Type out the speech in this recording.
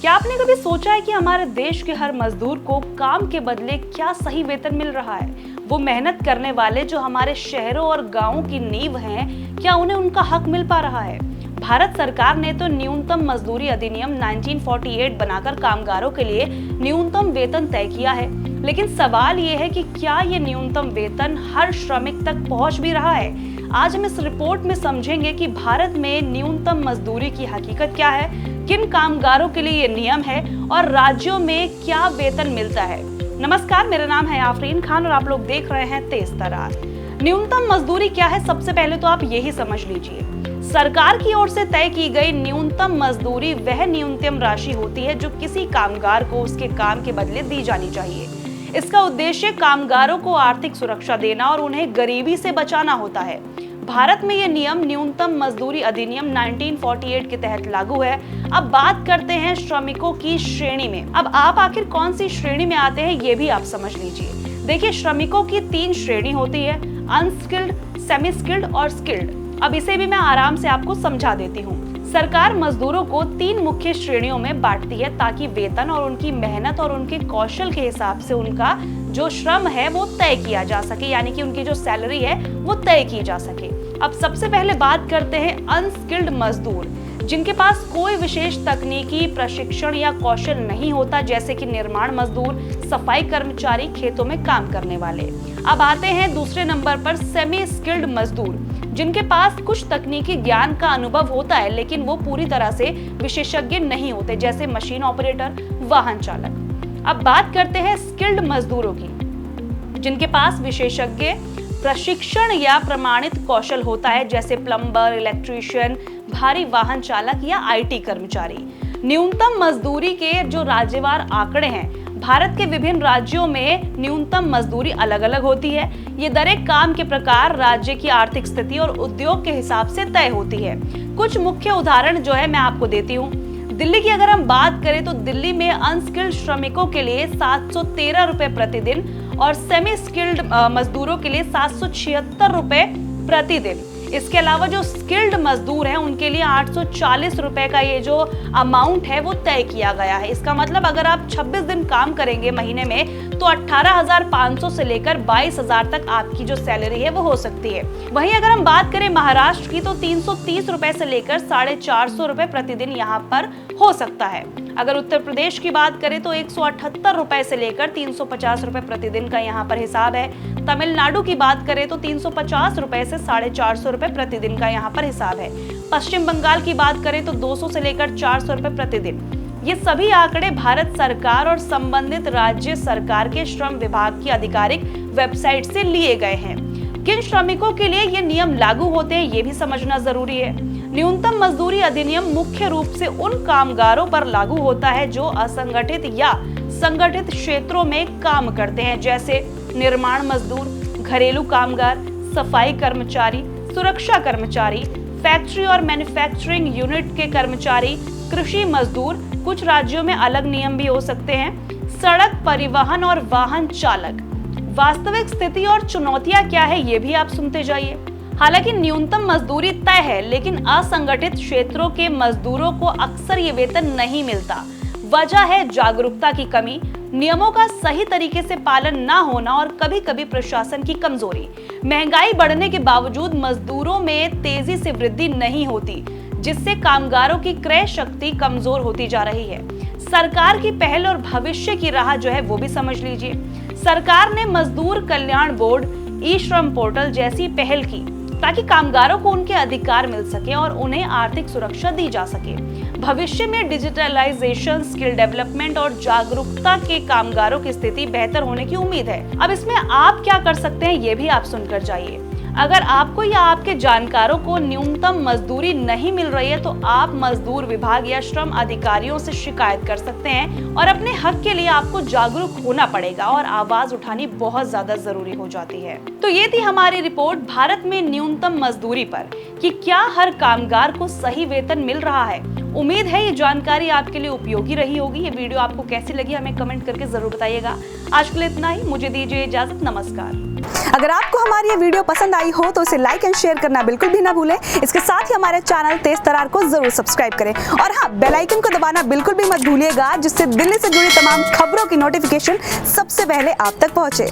क्या आपने कभी सोचा है कि हमारे देश के हर मजदूर को काम के बदले क्या सही वेतन मिल रहा है? वो मेहनत करने वाले जो हमारे शहरों और गांवों की नींव हैं, क्या उन्हें उनका हक मिल पा रहा है? भारत सरकार ने तो न्यूनतम मजदूरी अधिनियम 1948 बनाकर कामगारों के लिए न्यूनतम वेतन तय किया है। लेकिन सवाल ये है कि क्या ये न्यूनतम वेतन हर श्रमिक तक पहुंच भी रहा है? आज हम इस रिपोर्ट में समझेंगे कि भारत में न्यूनतम मजदूरी की हकीकत क्या है, किन कामगारों के लिए ये नियम है और राज्यों में क्या वेतन मिलता है। नमस्कार, मेरा नाम है आफरीन खान और आप लोग देख रहे हैं तेज तरार। न्यूनतम मजदूरी क्या है, सबसे पहले तो आप यही समझ लीजिए। सरकार की ओर से तय की गई न्यूनतम मजदूरी वह न्यूनतम राशि होती है जो किसी कामगार को उसके काम के बदले दी जानी चाहिए। इसका उद्देश्य कामगारों को आर्थिक सुरक्षा देना और उन्हें गरीबी से बचाना होता है। भारत में यह नियम न्यूनतम मजदूरी अधिनियम 1948 के तहत लागू है। अब बात करते हैं श्रमिकों की श्रेणी में। अब आप आखिर कौन सी श्रेणी में आते हैं ये भी आप समझ लीजिए। देखिए, श्रमिकों की 3 श्रेणी होती है, अनस्किल्ड, सेमी स्किल्ड और स्किल्ड। अब इसे भी मैं आराम से आपको समझा देती हूँ। सरकार मजदूरों को 3 मुख्य श्रेणियों में बांटती है ताकि वेतन और उनकी मेहनत और उनके कौशल के हिसाब से उनका जो श्रम है वो तय किया जा सके, यानी कि उनकी जो सैलरी है वो तय की जा सके। अब सबसे पहले बात करते हैं अनस्किल्ड मजदूर, जिनके पास कोई विशेष तकनीकी प्रशिक्षण या कौशल नहीं होता, जैसे कि निर्माण मजदूर, सफाई कर्मचारी, खेतों में काम करने वाले। अब आते हैं दूसरे नंबर पर सेमी स्किल्ड मजदूर, जिनके पास कुछ तकनीकी ज्ञान का अनुभव होता है लेकिन वो पूरी तरह से विशेषज्ञ नहीं होते, जैसे मशीन ऑपरेटर, वाहन चालक। अब बात करते हैं स्किल्ड मजदूरों की, जिनके पास विशेषज्ञ प्रशिक्षण या प्रमाणित कौशल होता है, जैसे प्लम्बर, इलेक्ट्रीशियन, भारी वाहन चालक या आईटी कर्मचारी। न्यूनतम मजदूरी के जो राज्यवार आंकड़े हैं, भारत के विभिन्न राज्यों में न्यूनतम मजदूरी अलग अलग होती है। ये दरें काम के प्रकार, राज्य की आर्थिक स्थिति और उद्योग के हिसाब से तय होती है। कुछ मुख्य उदाहरण जो है मैं आपको देती हूँ। दिल्ली की अगर हम बात करें तो दिल्ली में अनस्किल्ड श्रमिकों के लिए 713 रुपए प्रतिदिन और सेमी स्किल्ड मजदूरों के लिए 776 रुपए प्रतिदिन। इसके अलावा जो स्किल्ड मजदूर हैं उनके लिए 840 रुपए का ये जो अमाउंट है वो तय किया गया है। इसका मतलब अगर आप 26 दिन काम करेंगे महीने में तो 18,500 से लेकर 22,000 तक आपकी जो सैलरी है वो हो सकती है। वहीं अगर हम बात करें महाराष्ट्र की तो 330 रुपए से लेकर 450 रुपए प्रतिदिन यहाँ पर हो सकता है। अगर उत्तर प्रदेश की बात करें तो 178 रुपए से लेकर 350 रुपए प्रतिदिन का यहाँ पर हिसाब है। तमिलनाडु की बात करें तो 350 रुपए से 450 रुपए प्रतिदिन का यहाँ पर हिसाब है। पश्चिम बंगाल की बात करें तो 200 से लेकर 400 रुपए प्रतिदिन। ये सभी आंकड़े भारत सरकार और संबंधित राज्य सरकार के श्रम विभाग की आधिकारिक वेबसाइट से लिए गए हैं। किन श्रमिकों के लिए ये नियम लागू होते हैं ये भी समझना जरूरी है। न्यूनतम मजदूरी अधिनियम मुख्य रूप से उन कामगारों पर लागू होता है जो असंगठित या संगठित क्षेत्रों में काम करते हैं, जैसे निर्माण मजदूर, घरेलू कामगार, सफाई कर्मचारी, सुरक्षा कर्मचारी, फैक्ट्री और मैन्युफैक्चरिंग यूनिट के कर्मचारी, कृषि मजदूर। कुछ राज्यों में अलग नियम भी हो सकते हैं। सड़क परिवहन और वाहन चालक। वास्तविक स्थिति और चुनौतियां क्या है ये भी आप सुनते जाइए। हालांकि न्यूनतम मजदूरी तय है लेकिन असंगठित क्षेत्रों के मजदूरों को अक्सर ये वेतन नहीं मिलता। वजह है जागरूकता की कमी, नियमों का सही तरीके से पालन ना होना और कभी-कभी प्रशासन की कमजोरी। महंगाई बढ़ने के बावजूद मजदूरों में तेजी से वृद्धि नहीं होती, जिससे कामगारों की क्रय शक्ति कमजोर होती जा रही है। सरकार की पहल और भविष्य की राह जो है वो भी समझ लीजिए। सरकार ने मजदूर कल्याण बोर्ड, ई श्रम पोर्टल जैसी पहल की ताकि कामगारों को उनके अधिकार मिल सके और उन्हें आर्थिक सुरक्षा दी जा सके। भविष्य में डिजिटलाइजेशन, स्किल डेवलपमेंट और जागरूकता के कामगारों की स्थिति बेहतर होने की उम्मीद है। अब इसमें आप क्या कर सकते हैं ये भी आप सुनकर जाइए। अगर आपको या आपके जानकारों को न्यूनतम मजदूरी नहीं मिल रही है तो आप मजदूर विभाग या श्रम अधिकारियों से शिकायत कर सकते हैं और अपने हक के लिए आपको जागरूक होना पड़ेगा और आवाज उठानी बहुत ज्यादा जरूरी हो जाती है। तो ये थी हमारी रिपोर्ट भारत में न्यूनतम मजदूरी पर कि क्या हर कामगार को सही वेतन मिल रहा है उम्मीद है ये जानकारी आपके लिए उपयोगी रही होगी। ये वीडियो आपको कैसी लगी हमें कमेंट करके जरूर बताइएगा। आज के लिए इतना ही, मुझे दीजिए इजाजत, नमस्कार। अगर आपको हमारी ये वीडियो पसंद आई हो तो इसे लाइक एंड शेयर करना बिल्कुल भी ना भूलें। इसके साथ ही हमारे चैनल तेज तरार को जरूर सब्सक्राइब करें और हाँ, बेल आइकन को दबाना बिल्कुल भी मत भूलिएगा, जिससे दिल्ली से जुड़ी तमाम खबरों की नोटिफिकेशन सबसे पहले आप तक पहुंचे।